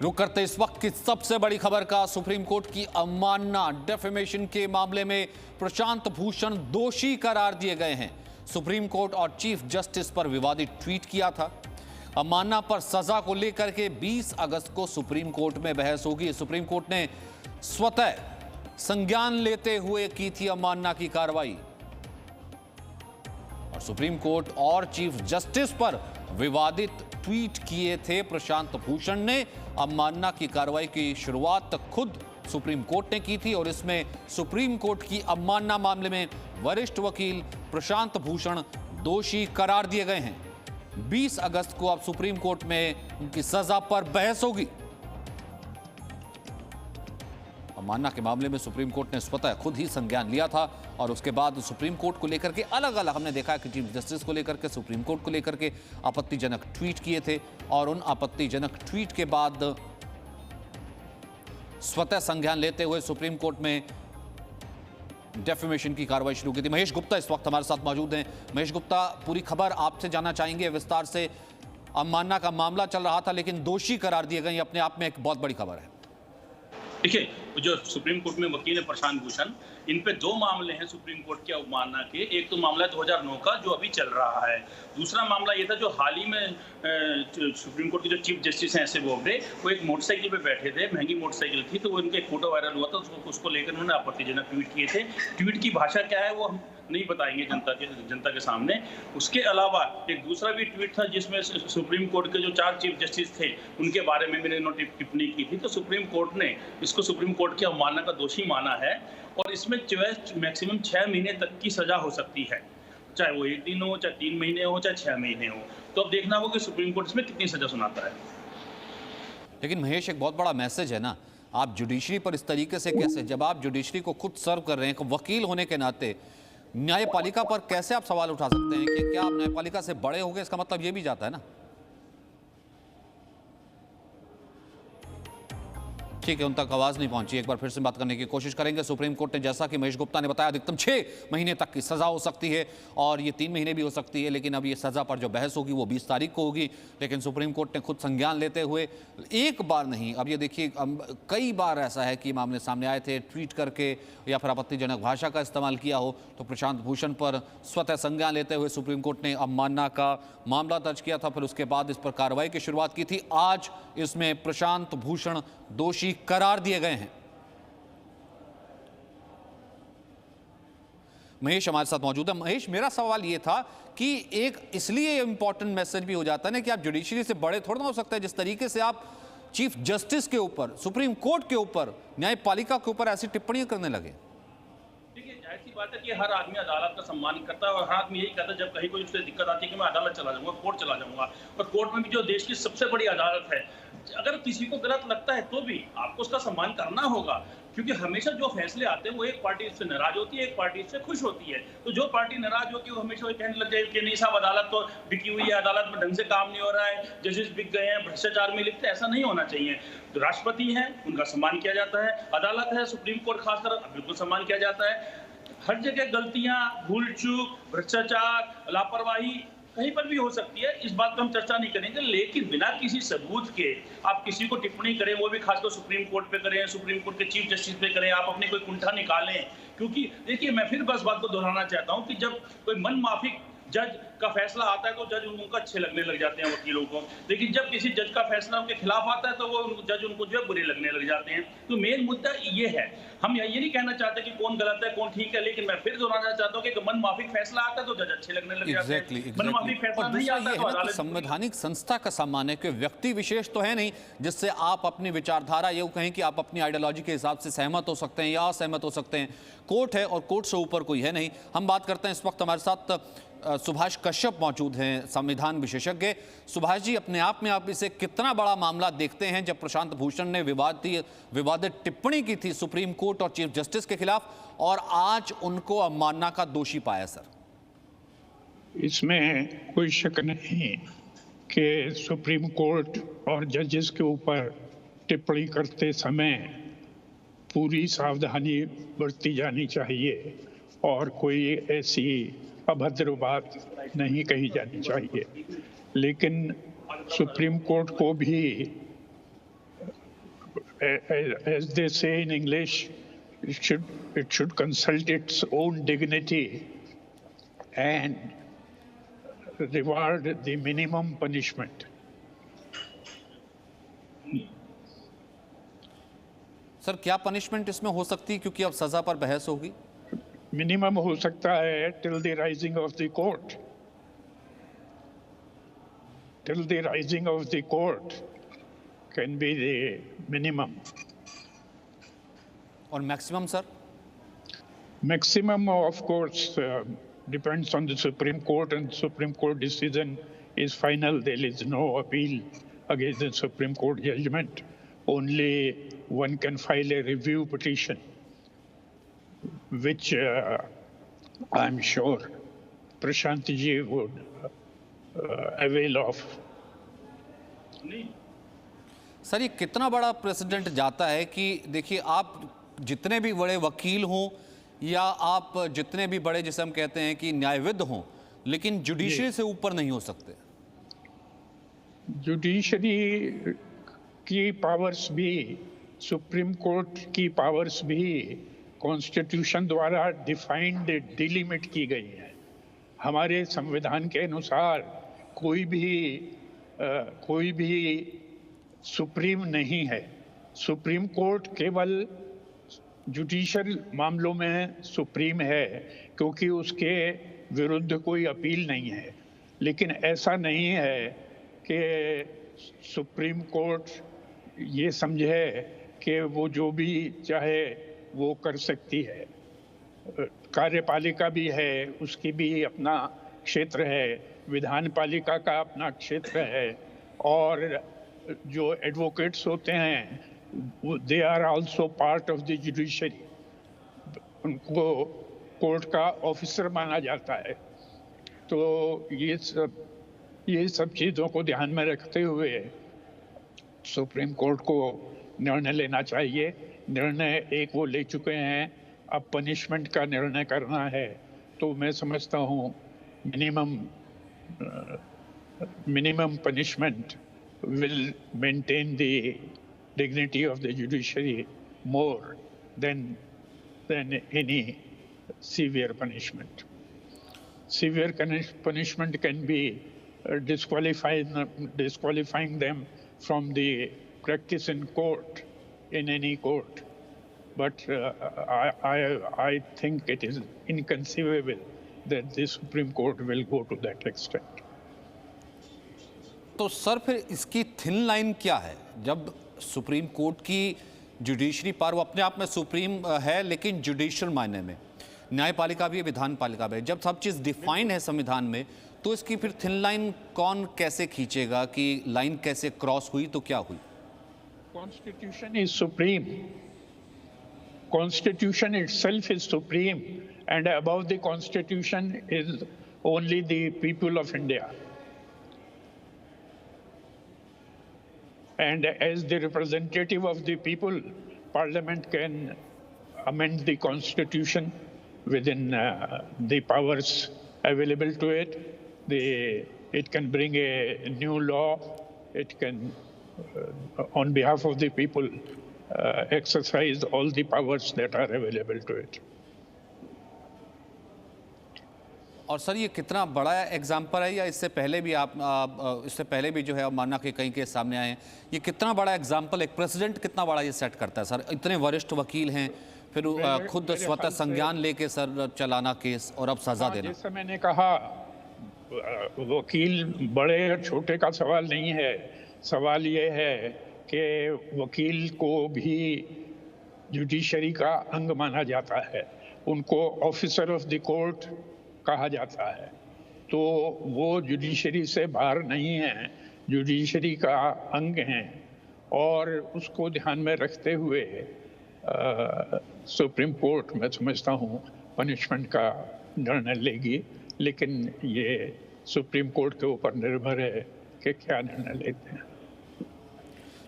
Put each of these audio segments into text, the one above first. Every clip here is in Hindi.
रुक करते इस वक्त की सबसे बड़ी खबर का। सुप्रीम कोर्ट की अवमानना डेफेमेशन के मामले में प्रशांत भूषण दोषी करार दिए गए हैं। सुप्रीम कोर्ट और चीफ जस्टिस पर विवादित ट्वीट किया था। अवमानना पर सजा को लेकर के 20 अगस्त को सुप्रीम कोर्ट में बहस होगी। सुप्रीम कोर्ट ने स्वतः संज्ञान लेते हुए की थी अवमानना की कार्रवाई और सुप्रीम कोर्ट और चीफ जस्टिस पर विवादित ट्वीट किए थे प्रशांत भूषण ने। अवमानना की कार्रवाई की शुरुआत खुद सुप्रीम कोर्ट ने की थी और इसमें सुप्रीम कोर्ट की अवमानना मामले में वरिष्ठ वकील प्रशांत भूषण दोषी करार दिए गए हैं। 20 अगस्त को अब सुप्रीम कोर्ट में उनकी सजा पर बहस होगी। अवमानना के मामले में सुप्रीम कोर्ट ने स्वतः खुद ही संज्ञान लिया था और उसके बाद सुप्रीम कोर्ट को लेकर के अलग अलग हमने देखा कि चीफ जस्टिस को लेकर के, सुप्रीम कोर्ट को लेकर के आपत्तिजनक ट्वीट किए थे और उन आपत्तिजनक ट्वीट के बाद स्वतः संज्ञान लेते हुए सुप्रीम कोर्ट में डेफेमेशन की कार्रवाई शुरू की थी। महेश गुप्ता इस वक्त हमारे साथ मौजूद हैं। महेश गुप्ता, पूरी खबर आपसे जानना चाहेंगे विस्तार से। अवमानना का मामला चल रहा था लेकिन दोषी करार दिए गए, अपने आप में एक बहुत बड़ी खबर है। देखिए, जो सुप्रीम कोर्ट में वकील है प्रशांत भूषण, इन पे दो मामले हैं सुप्रीम कोर्ट की अवमानना के। एक तो मामला 2009 का जो अभी चल रहा है, दूसरा मामला ये था जो हाल ही में सुप्रीम कोर्ट के जो चीफ जस्टिस हैं एस ए बोबडे, वो एक मोटरसाइकिल पे बैठे थे, महंगी मोटरसाइकिल थी, तो वो उनका एक फोटो वायरल हुआ था, उसको लेकर उन्होंने आपत्तिजनक ट्वीट किए थे। ट्वीट की भाषा क्या है वो हम नहीं बताएंगे जनता के सामने। उसके अलावा एक दूसरा भी ट्वीट था जिसमें सुप्रीम कोर्ट के जो 4 चीफ जस्टिस थे उनके बारे में मैंने टिप्पणी की थी। तो सुप्रीम कोर्ट ने इसको सुप्रीम कोर्ट की अवमानना का दोषी माना है और इसमें मैक्सिमम 6 महीने तक की सजा हो सकती है, चाहे वो 1 दिन हो, चाहे 3 महीने हो, चाहे 6 महीने हो। तो अब देखना होगा कि सुप्रीम कोर्ट इसमें कितनी सजा सुनाता है। लेकिन महेश, एक बहुत बड़ा मैसेज है ना, आप जुडिशरी पर इस तरीके से कैसे, जब आप जुडिशरी को खुद सर्व कर रहे हैं वकील होने के नाते, न्यायपालिका पर कैसे आप सवाल उठा सकते हैं कि क्या आप न्यायपालिका से बड़े हो गए? इसका मतलब ये भी जाता है ना। ठीक है, उन तक आवाज नहीं पहुंची, एक बार फिर से बात करने की कोशिश करेंगे। सुप्रीम कोर्ट ने, जैसा कि महेश गुप्ता ने बताया, अधिकतम 6 महीने तक की सजा हो सकती है और ये 3 महीने भी हो सकती है, लेकिन अब ये सजा पर जो बहस होगी वो 20 तारीख को होगी। लेकिन सुप्रीम कोर्ट ने खुद संज्ञान लेते हुए, एक बार नहीं, अब ये देखिए कई बार ऐसा है कि मामले सामने आए थे, ट्वीट करके या फिर आपत्तिजनक भाषा का इस्तेमाल किया हो, तो प्रशांत भूषण पर स्वतः संज्ञान लेते हुए सुप्रीम कोर्ट ने अवमानना का मामला दर्ज किया था, फिर उसके बाद इस पर कार्रवाई की शुरुआत की थी। आज इसमें प्रशांत भूषण दोषी करार दिए गए हैं। महेश हमारे साथ मौजूद है। महेश, मेरा सवाल यह था कि एक इसलिए इंपॉर्टेंट मैसेज भी हो जाता है ना कि आप जुडिशरी से बड़े थोड़ा ना हो सकता है, जिस तरीके से आप चीफ जस्टिस के ऊपर, सुप्रीम कोर्ट के ऊपर, न्यायपालिका के ऊपर ऐसी टिप्पणियां करने लगे। ऐसी बात है कि हर आदमी अदालत का सम्मान करता है और हर आदमी यही कहता है जब कहीं कोई उससे दिक्कत आती है कि मैं अदालत चला जाऊंगा, कोर्ट चला जाऊंगा। और कोर्ट में भी जो देश की सबसे बड़ी अदालत है, अगर किसी को गलत लगता है तो भी आपको उसका सम्मान करना होगा, क्योंकि हमेशा जो फैसले आते हैं वो एक पार्टी इससे नाराज होती है, एक पार्टी इससे खुश होती है। तो जो पार्टी नाराज होती है वो हमेशा कहने लग जाए कि नहीं साहब, अदालत तो बिकी हुई है, अदालत में ढंग से काम नहीं हो रहा है, जजेस बिक गए हैं, भ्रष्टाचार में लिखते, ऐसा नहीं होना चाहिए। तो राष्ट्रपति हैं, उनका सम्मान किया जाता है, अदालत है, सुप्रीम कोर्ट खासकर, बिल्कुल सम्मान किया जाता है। हर जगह गलतियां, भूल चूक, भ्रष्टाचार, लापरवाही कहीं पर भी हो सकती है, इस बात पर हम चर्चा नहीं करेंगे। लेकिन बिना किसी सबूत के आप किसी को टिप्पणी करें, वो भी खासकर सुप्रीम कोर्ट पे करें, सुप्रीम कोर्ट के चीफ जस्टिस पे करें, आप अपनी कोई कुंठा निकालें। क्योंकि देखिए, मैं फिर बस बात को दोहराना चाहता हूं कि जब कोई मनमाफिक जज का फैसला आता है तो जज उनको अच्छे लगने लग जाते हैं वकीलों को, लेकिन जब किसी जज का फैसला उनके खिलाफ आता है तो वो जज उनको जो है बुरे लगने लग जाते हैं। तो मेन मुद्दा ये है, हम ये नहीं कहना चाहते कि कौन गलत है कौन ठीक है, लेकिन मैं फिर दोहराना चाहता हूं कि मनमाफिक फैसला आता है तो जज अच्छे लगने लग जाते हैं। मनमाफिक फैसला नहीं आता है तो अदालत। संवैधानिक संस्था का सम्मान है कि व्यक्ति विशेष तो है नहीं जिससे आप अपनी विचारधारा, ये कहें कि आप अपनी आइडियोलॉजी के हिसाब से सहमत हो सकते हैं या असहमत हो सकते हैं। कोर्ट है और कोर्ट से ऊपर कोई है नहीं। हम बात करते हैं, इस वक्त हमारे साथ सुभाष कश्यप मौजूद हैं, संविधान विशेषज्ञ। सुभाष जी, अपने आप में आप इसे कितना बड़ा मामला देखते हैं जब प्रशांत भूषण ने विवादित टिप्पणी की थी सुप्रीम कोर्ट और चीफ जस्टिस के खिलाफ और आज उनको अवमानना का दोषी पाया? सर, इसमें कोई शक नहीं कि सुप्रीम कोर्ट और जजेस के ऊपर टिप्पणी करते समय पूरी सावधानी बरती जानी चाहिए और कोई ऐसी अभद्र बात नहीं कही जानी चाहिए। लेकिन सुप्रीम कोर्ट को भी as they say in English, it should consult its own dignity and reward the minimum punishment. Sir क्या पनिशमेंट इसमें हो सकती है, क्योंकि अब सजा पर बहस होगी? Minimum हो सकता है till the rising of the court. Till the rising of the court can be the minimum. और maximum sir? Maximum, of course, depends on the Supreme Court, and Supreme Court decision is final. There is no appeal against the Supreme Court judgment. Only one can file a review petition, which I'm sure Prashant ji would avail of. Sir ये कितना बड़ा प्रेसिडेंट जाता है कि देखिए, आप जितने भी बड़े वकील हों या आप जितने भी बड़े, जिसे हम कहते हैं कि न्यायविद हों, लेकिन जुडिशरी से ऊपर नहीं हो सकते। जुडिशरी की पावर्स भी, सुप्रीम कोर्ट की पावर्स भी कॉन्स्टिट्यूशन द्वारा डिफाइंड, डिलिमिट की गई है। हमारे संविधान के अनुसार कोई भी सुप्रीम नहीं है। सुप्रीम कोर्ट केवल जुडिशल मामलों में सुप्रीम है, क्योंकि उसके विरुद्ध कोई अपील नहीं है। लेकिन ऐसा नहीं है कि सुप्रीम कोर्ट ये समझे कि वो जो भी चाहे वो कर सकती है। कार्यपालिका भी है, उसकी भी अपना क्षेत्र है, विधान पालिका का अपना क्षेत्र है, और जो एडवोकेट्स होते हैं they are also part of the judiciary. उनको कोर्ट का ऑफिसर माना जाता है। तो ये सब चीज़ों को ध्यान में रखते हुए सुप्रीम कोर्ट को निर्णय लेना चाहिए। निर्णय एक वो ले चुके हैं, अब पनिशमेंट का निर्णय करना है। तो मैं समझता हूँ minimum punishment will maintain the dignity of the judiciary more than any severe punishment. Severe punishment can be disqualifying them from the practice in court, in any court. But I think it is inconceivable that the Supreme Court will go to that extent. तो सर फिर इसकी थिन लाइन क्या है? जब सुप्रीम कोर्ट की जुडिशरी पावर, वो अपने आप में सुप्रीम है, लेकिन जुडिशियल मायने में न्यायपालिका भी है, विधान पालिका भी है। जब सब चीज़ डिफाइंड है संविधान में, तो इसकी फिर थिन लाइन कौन कैसे खींचेगा कि लाइन कैसे क्रॉस हुई तो क्या हुई? Constitution is supreme. Constitution itself is supreme, and above the Constitution is only the people of India. And as the representative of the people, Parliament can amend the Constitution within the powers available to it. It can bring a new law. It can, on behalf of the people, exercise all the powers that are available to it. और सर ये कितना बड़ा एग्जाम्पल है, या इससे पहले भी इससे पहले भी जो है माना कि कई केस सामने आए हैं, ये कितना बड़ा एग्जाम्पल, एक प्रेसिडेंट कितना बड़ा ये सेट करता है सर? इतने वरिष्ठ वकील हैं, फिर खुद स्वतः संज्ञान लेके सर चलाना केस और अब सजा देना। जैसा मैंने कहा, वकील बड़े और छोटे का सवाल नहीं है। सवाल ये है कि वकील को भी जुडिशरी का अंग माना जाता है, उनको ऑफिसर ऑफ द कोर्ट कहा जाता है। तो वो जुडिशरी से बाहर नहीं है, जुडिशरी का अंग हैं, और उसको ध्यान में रखते हुए सुप्रीम कोर्ट, मैं समझता हूँ, पनिशमेंट का निर्णय लेगी। लेकिन ये सुप्रीम कोर्ट के ऊपर निर्भर है कि क्या निर्णय लेते हैं।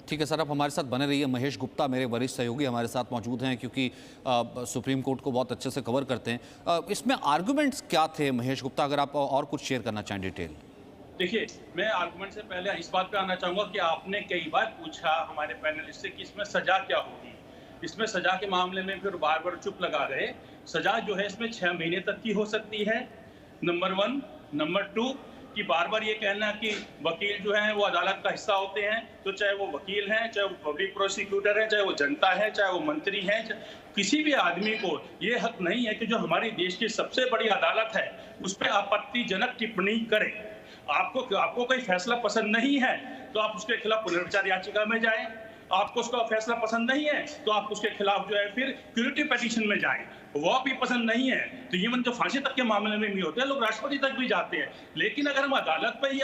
ठीक है सर, आप हमारे साथ बने रहिए। महेश गुप्ता मेरे वरिष्ठ सहयोगी हमारे साथ मौजूद हैं, क्योंकि सुप्रीम कोर्ट को बहुत अच्छे से कवर करते हैं। इसमें आर्गुमेंट्स क्या थे महेश गुप्ता, अगर आप और कुछ शेयर करना चाहें डिटेल? देखिए, मैं आर्गुमेंट से पहले इस बात पे आना चाहूंगा कि आपने कई बार पूछा हमारे पैनलिस्ट से कि इसमें सजा क्या होगी। इसमें सजा के मामले में फिर बार बार चुप लगा रहे। सजा जो है इसमें 6 महीने तक की हो सकती है, नंबर 1। नंबर 2 कि बार बार ये कहना कि वकील जो है वो अदालत का हिस्सा होते हैं, तो चाहे वो वकील हैं, चाहे वो पब्लिक प्रोसिक्यूटर है, चाहे वो जनता है, चाहे वो मंत्री हैं, किसी भी आदमी को ये हक नहीं है कि जो हमारे देश की सबसे बड़ी अदालत है उस पर आपत्तिजनक टिप्पणी करे। आपको कोई फैसला पसंद नहीं है तो आप उसके खिलाफ पुनर्विचार याचिका में जाएं। आपको उसका फैसला पसंद नहीं है तो आप उसके खिलाफ जो है फिर क्यूरेटिव पिटीशन में जाएं। वो भी पसंद नहीं है तो इवन जो फांसी तक के मामले में भी होते हैं, लोग राष्ट्रपति तक भी जाते हैं। लेकिन अगर हम अदालत पे ही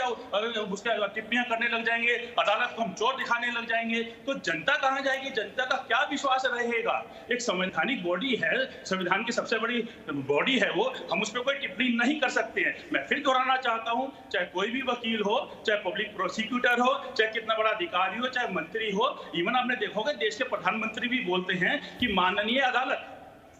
उसका टिप्पणियां करने लग जाएंगे, अदालत को हम चोर दिखाने लग जाएंगे, तो जनता कहाँ जाएगी? जनता का क्या विश्वास रहेगा? एक संवैधानिक बॉडी है, संविधान की सबसे बड़ी बॉडी है वो, हम उस पर कोई टिप्पणी नहीं कर सकते हैं। मैं फिर दोहराना चाहता हूँ, चाहे कोई भी वकील हो, चाहे पब्लिक प्रोसिक्यूटर हो, चाहे कितना बड़ा अधिकारी हो, चाहे मंत्री हो, इवन आपने देखोगे देश के प्रधानमंत्री भी बोलते हैं कि माननीय अदालत।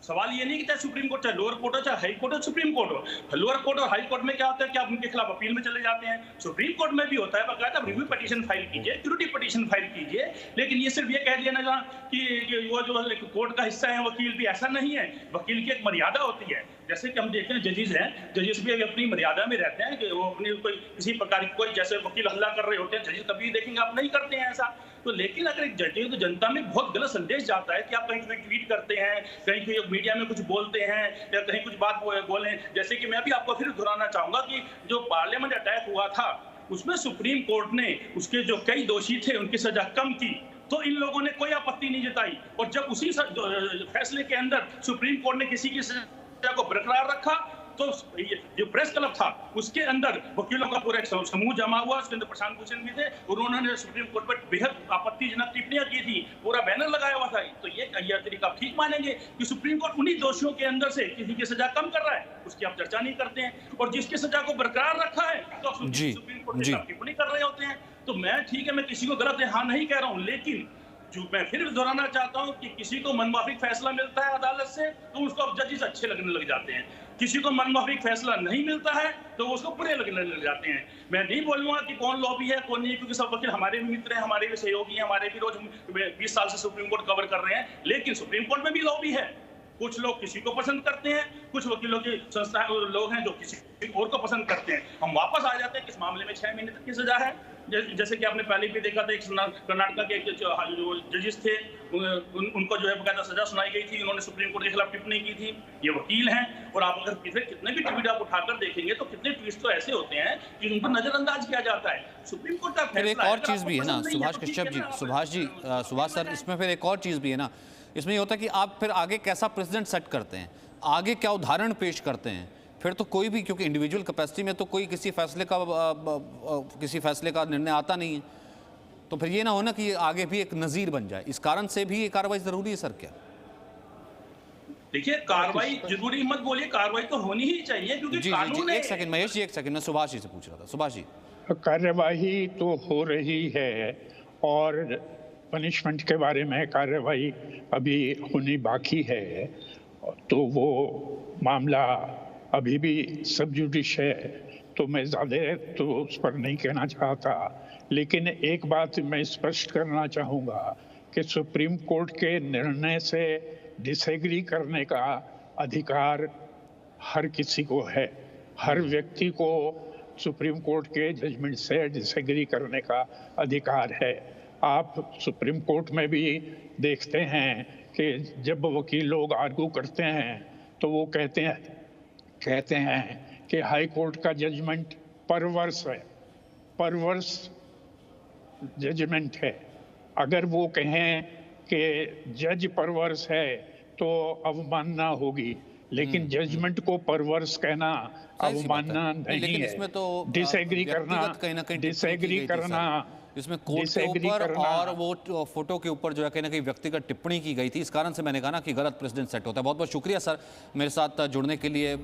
सवाल ये नहीं कि चाहे सुप्रीम कोर्ट, चाहे लोअर कोर्ट हो, चाहे हाई कोर्ट हो, सुप्रीम कोर्ट हो। लोअर कोर्ट और हाई कोर्ट में क्या होता है कि आप उनके खिलाफ अपील में चले जाते हैं। सुप्रीम कोर्ट में भी होता है बकायदा रिव्यू पिटीशन फाइल कीजिए, क्यूरेटिव पिटीशन फाइल कीजिए। लेकिन ये सिर्फ ये कह दिया ना कि वो जो कोर्ट का हिस्सा है वकील भी, ऐसा नहीं है। वकील की एक मर्यादा होती है। जैसे कि हम देखते हैं जजेस हैं, जजेस भी अपनी मर्यादा में रहते हैं कि वो अपनी कोई किसी प्रकार की कोई, जैसे वकील हमला कर रहे होते हैं, जजेस कभी देखेंगे आप नहीं करते हैं ऐसा। तो लेकिन अगर एक जज तो जनता में बहुत गलत संदेश जाता है कि आप कहीं कोई ट्वीट करते हैं, कहीं कोई मीडिया में कुछ बोलते हैं या कहीं कुछ बात बोलें। जैसे कि मैं भी आपको फिर दोहराना चाहूंगा कि जो पार्लियामेंट अटैक हुआ था उसमें सुप्रीम कोर्ट ने उसके जो कई दोषी थे उनकी सजा कम की, तो इन लोगों ने कोई आपत्ति नहीं जताई। और जब उसी फैसले के अंदर सुप्रीम कोर्ट ने किसी की सजा को बरकरार रखा, तो जो प्रेस क्लब था उसके अंदर वकीलों का पूरा एक समूह जमा हुआ, उसके अंदर प्रशांत भूषण भी थे, उन्होंने सुप्रीम कोर्ट पर बेहद आपत्तिजनक टिप्पणियां की थी, पूरा बैनर लगाया हुआ था। तो ये तरीका आप ठीक मानेंगे कि सुप्रीम कोर्ट उन्हीं दोषियों के अंदर से किसी की सजा कम कर रहा है, उसकी आप चर्चा नहीं करते हैं, और जिसकी सजा को बरकरार रखा है तो सुप्रीम कोर्ट के खिलाफ टिप्पणी कर रहे होते हैं। तो मैं ठीक है, मैं किसी को गलत हाँ नहीं कह रहा हूँ, लेकिन जो मैं फिर दोहराना चाहता हूं कि किसी को मनमाफिक फैसला मिलता है अदालत से तो उसको जजेस अच्छे लगने लग जाते हैं, किसी को मनमाफिक फैसला नहीं मिलता है तो उसको बुरे लगने लग जाते हैं। मैं नहीं बोलूंगा कि कौन लॉबी है कौन नहीं, क्योंकि सब वकील हमारे भी मित्र हैं, हमारे भी सहयोगी हैं, हमारे भी रोज 20 साल से सुप्रीम कोर्ट कवर कर रहे हैं। लेकिन सुप्रीम कोर्ट में भी लॉबी है, कुछ लोग किसी को पसंद करते हैं, कुछ वकीलों की संस्थाएं लोग हैं जो किसी और को पसंद करते हैं। हम वापस आ जाते हैं किस मामले में 6 महीने तक की सजा है। जैसे कि आपने पहले भी देखा था, एक कर्नाटका के जो जजेस थे उनको जो है बकायदा सजा सुनाई गई थी, उन्होंने सुप्रीम कोर्ट के खिलाफ टिप्पणी की थी। ये वकील हैं, और आप अगर कितने भी ट्वीट आप उठाकर देखेंगे तो कितने ट्वीट्स तो ऐसे होते हैं कि उनको नजरअंदाज किया जाता है। सुप्रीम कोर्ट का फिर एक और चीज भी है ना सुभाष कश्यप जी, सुभाष सर, इसमें फिर एक और चीज भी है ना, इसमें ये होता है कि आप फिर आगे कैसा प्रेसिडेंट सेट करते हैं, आगे क्या उदाहरण पेश करते हैं। फिर तो कोई भी, क्योंकि इंडिविजुअल कैपेसिटी में तो कोई किसी फैसले का निर्णय आता नहीं है, तो फिर ये ना हो ना कि आगे भी एक नजीर बन जाए। इस कारण से भी ये कार्रवाई जरूरी है सर क्या? देखिए, कार्रवाई जरूरी मत बोलिए, कार्रवाई तो होनी ही चाहिए क्योंकि कानून है। एक सेकंड महेश जी, एक सेकंड, मैं सुभाष जी से पूछ रहा था। सुभाष जी, कार्यवाही तो हो रही है और पनिशमेंट के बारे में कार्यवाही अभी होनी बाकी है, तो वो मामला अभी भी सब जुडिश है, तो मैं ज़्यादा तो उस पर नहीं कहना चाहता। लेकिन एक बात मैं स्पष्ट करना चाहूँगा कि सुप्रीम कोर्ट के निर्णय से डिसएग्री करने का अधिकार हर किसी को है, हर व्यक्ति को सुप्रीम कोर्ट के जजमेंट से डिसएग्री करने का अधिकार है। आप सुप्रीम कोर्ट में भी देखते हैं कि जब वकील लोग आर्गू करते हैं तो वो कहते हैं कि हाई कोर्ट का जजमेंट परवर्स है, परवर्स जजमेंट है। अगर वो कहें कि जज परवर्स है तो अवमानना होगी, लेकिन जजमेंट को परवर्स कहना अवमानना नहीं है। इसमें तो डिसएग्री करना इसमें कोर्ट के ऊपर और वो फोटो के ऊपर जो है कहीं ना कहीं व्यक्तिगत टिप्पणी की गई थी, इस कारण से मैंने कहा ना कि गलत प्रेसिडेंट सेट होता है। बहुत बहुत शुक्रिया सर मेरे साथ जुड़ने के लिए,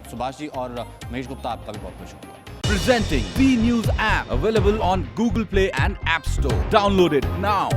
सुभाष जी और महेश गुप्ता, आपका भी बहुत बहुत शुक्रिया। Presenting B News app available on Google Play and App Store. Download it now.